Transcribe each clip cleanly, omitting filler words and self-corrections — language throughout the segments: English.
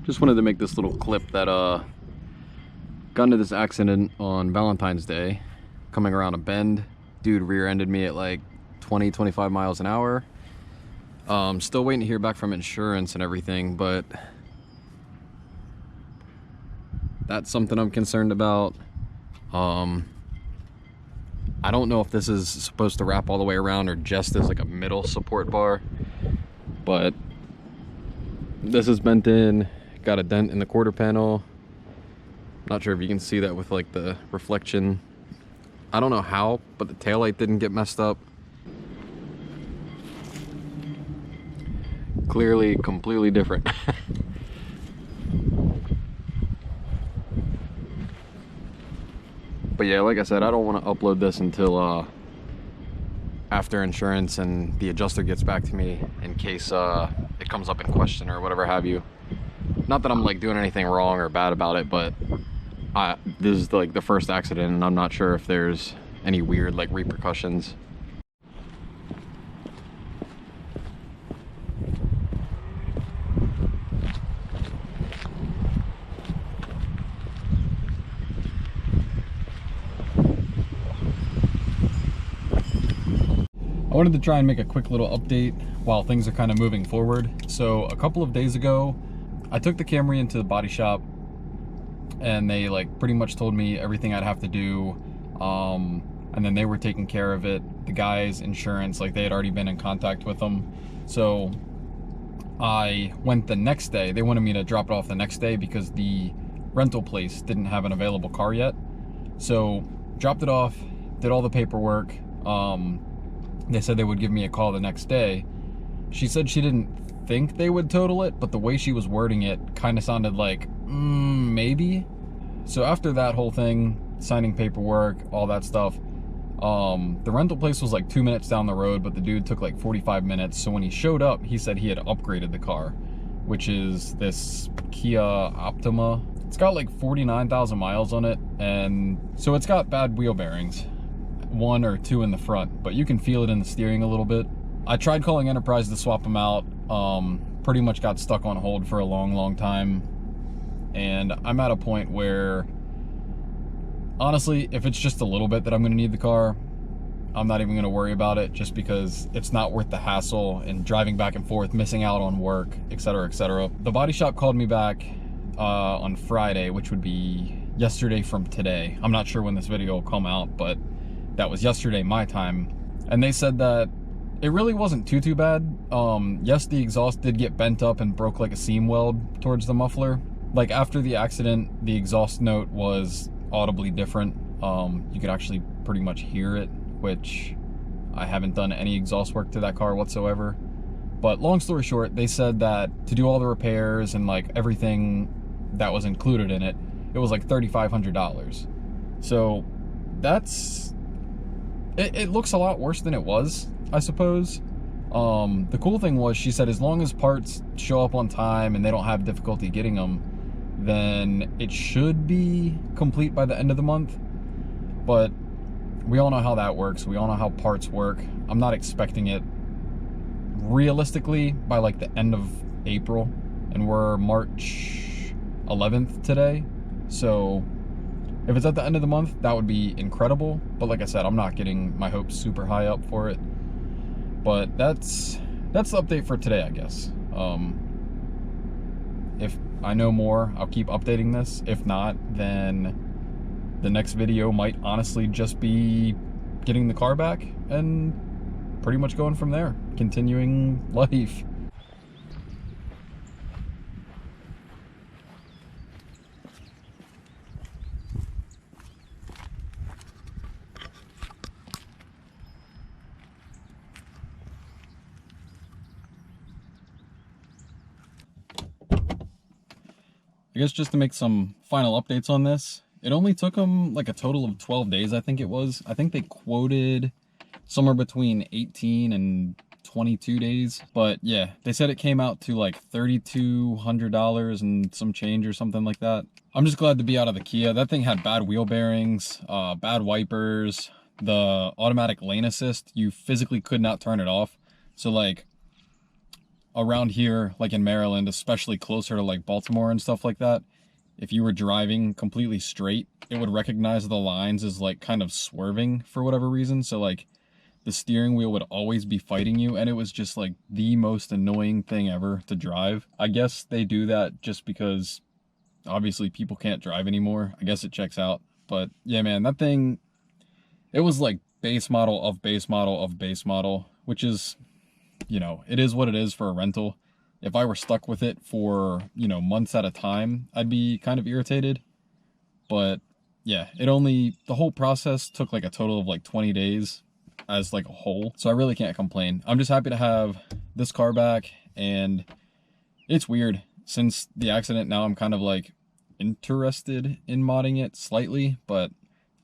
Just wanted to make this little clip that got into this accident on Valentine's Day coming around a bend. Dude rear-ended me at like 20-25 miles an hour. Still waiting to hear back from insurance and everything, but that's something I'm concerned about. I don't know if this is supposed to wrap all the way around or just as like a middle support bar, but this is bent in, got a dent in the quarter panel. Not sure if you can see that with like the reflection. I don't know how, but the taillight didn't get messed up. Clearly completely different. But yeah, like I said, I don't want to upload this until after insurance and the adjuster gets back to me in case it comes up in question or whatever have you. Not that I'm like doing anything wrong or bad about it, but this is like the first accident and I'm not sure if there's any weird like repercussions. I wanted to try and make a quick little update while things are kind of moving forward. So a couple of days ago, I took the Camry into the body shop and they like pretty much told me everything I'd have to do. And then they were taking care of it. The guy's insurance, like they had already been in contact with them. So I went the next day. They wanted me to drop it off the next day because the rental place didn't have an available car yet. So dropped it off, did all the paperwork. They said they would give me a call the next day. She said she didn't think they would total it, but the way she was wording it kind of sounded like, maybe. So after that whole thing, signing paperwork, all that stuff, the rental place was like 2 minutes down the road, but the dude took like 45 minutes. So when he showed up, he said he had upgraded the car, which is this Kia Optima. It's got like 49,000 miles on it, and so it's got bad wheel bearings. 1 or 2 in the front, but you can feel it in the steering a little bit. I tried calling Enterprise to swap them out, pretty much got stuck on hold for a long time, and I'm at a point where honestly, if it's just a little bit that I'm going to need the car, I'm not even going to worry about it, just because it's not worth the hassle and driving back and forth, missing out on work, etc, etc. The body shop called me back on Friday, which would be yesterday from today. I'm not sure when this video will come out, but that was yesterday my time, and they said that it really wasn't too bad. Yes, the exhaust did get bent up and broke like a seam weld towards the muffler. Like after the accident, the exhaust note was audibly different. You could actually pretty much hear it, which I haven't done any exhaust work to that car whatsoever. But long story short, they said that to do all the repairs and like everything that was included in it, it was like $3,500. So that's... It looks a lot worse than it was, I suppose. The cool thing was, she said as long as parts show up on time and they don't have difficulty getting them, then it should be complete by the end of the month. But we all know how that works. We all know how parts work. I'm not expecting it realistically by like the end of April, and we're March 11th today. So if it's at the end of the month, that would be incredible. But like I said, I'm not getting my hopes super high up for it. But that's the update for today, I guess. If I know more, I'll keep updating this. If not, then the next video might honestly just be getting the car back and pretty much going from there, continuing life. I guess just to make some final updates on this, it only took them like a total of 12 days, I think it was. I think they quoted somewhere between 18 and 22 days. But yeah, they said it came out to like $3,200 and some change or something like that. I'm just glad to be out of the Kia. That thing had bad wheel bearings, bad wipers, the automatic lane assist, you physically could not turn it off. So like, around here, like in Maryland, especially closer to like Baltimore and stuff like that, if you were driving completely straight, it would recognize the lines as like kind of swerving for whatever reason. So like the steering wheel would always be fighting you, and it was just like the most annoying thing ever to drive. I guess they do that just because obviously people can't drive anymore. I guess it checks out. But yeah, man, that thing, it was like base model of base model of base model, which is, you know, it is what it is for a rental. If I were stuck with it for, you know, months at a time, I'd be kind of irritated. But yeah, the whole process took like a total of like 20 days as like a whole. So I really can't complain. I'm just happy to have this car back, and it's weird. Since the accident, now I'm kind of like interested in modding it slightly, but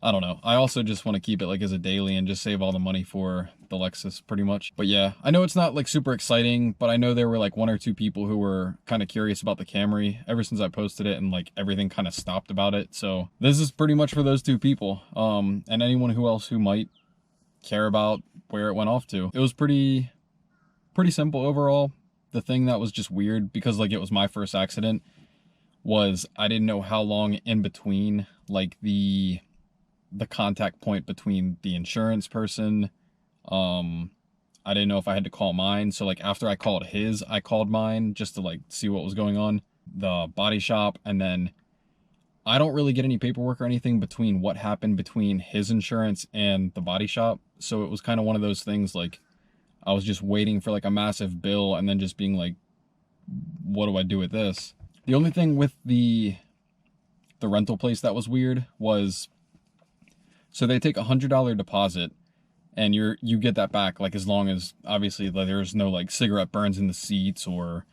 I don't know. I also just want to keep it like as a daily and just save all the money for the Lexus pretty much. But yeah, I know it's not like super exciting, but I know there were like 1 or 2 people who were kind of curious about the Camry ever since I posted it, and like everything kind of stopped about it. So this is pretty much for those 2 people. And anyone who might care about where it went off to. It was pretty simple overall. The thing that was just weird, because like it was my first accident, was I didn't know how long in between like the contact point between the insurance person. I didn't know if I had to call mine. So like after I called his, I called mine just to like see what was going on, the body shop. And then I don't really get any paperwork or anything between what happened between his insurance and the body shop. So it was kind of one of those things, like I was just waiting for like a massive bill and then just being like, what do I do with this? The only thing with the rental place that was weird was, so they take $100 deposit, and you get that back like as long as obviously like, there's no like cigarette burns in the seats or,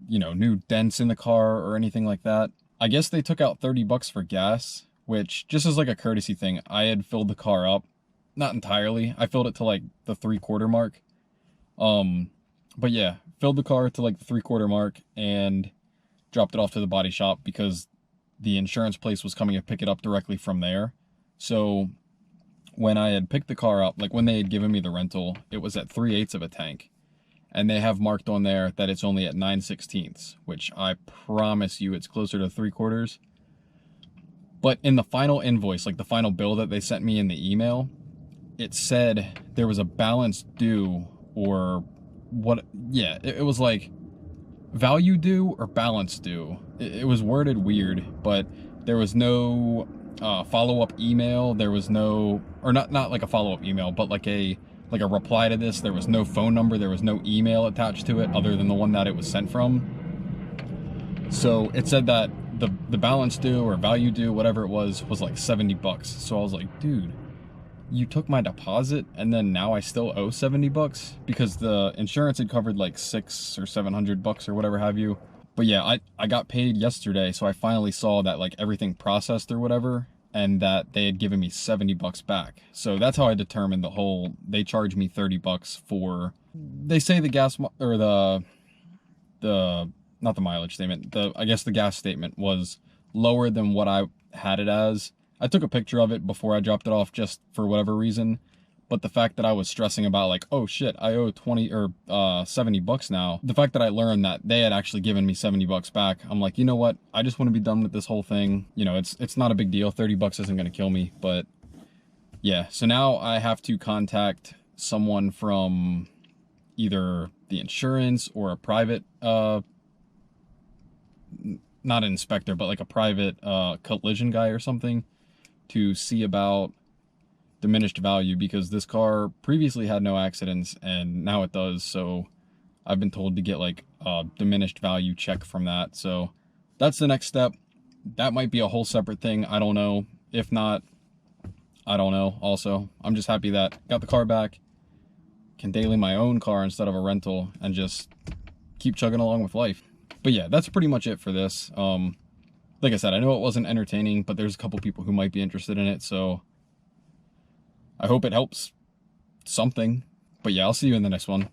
you know, new dents in the car or anything like that. I guess they took out $30 for gas, which just as like a courtesy thing, I had filled the car up. Not entirely. I filled it to like the 3/4 mark. But yeah, filled the car to like the 3/4 mark and dropped it off to the body shop because the insurance place was coming to pick it up directly from there. So when I had picked the car up, like when they had given me the rental, it was at 3/8 of a tank. And they have marked on there that it's only at 9/16, which I promise you it's closer to 3/4. But in the final invoice, like the final bill that they sent me in the email, it said there was a balance due, or what, yeah, it was like value due or balance due. It was worded weird, but there was no follow-up email. There was no, or not like a follow-up email, but like a reply to this. There was no phone number. There was no email attached to it other than the one that it was sent from. So it said that the balance due or value due, whatever it was like $70. So I was like, dude, you took my deposit and then now I still owe $70 because the insurance had covered like $600 or $700 or whatever have you. But yeah, I got paid yesterday, so I finally saw that like everything processed or whatever, and that they had given me $70 back. So that's how I determined they charged me $30 for, they say the gas, or not the mileage statement, I guess the gas statement was lower than what I had it as. I took a picture of it before I dropped it off just for whatever reason, but the fact that I was stressing about like, oh shit, I owe 20 or $70 now. The fact that I learned that they had actually given me $70 back, I'm like, you know what? I just want to be done with this whole thing. You know, it's not a big deal. $30 isn't going to kill me, but yeah. So now I have to contact someone from either the insurance or a private, not an inspector, but like a private collision guy or something, to see about diminished value, because this car previously had no accidents and now it does. So I've been told to get like a diminished value check from that. So that's the next step. That might be a whole separate thing. I don't know. If not, I don't know. Also, I'm just happy that got the car back, can daily my own car instead of a rental, and just keep chugging along with life. But yeah, that's pretty much it for this. Like I said, I know it wasn't entertaining, but there's a couple people who might be interested in it, so I hope it helps something. But yeah, I'll see you in the next one.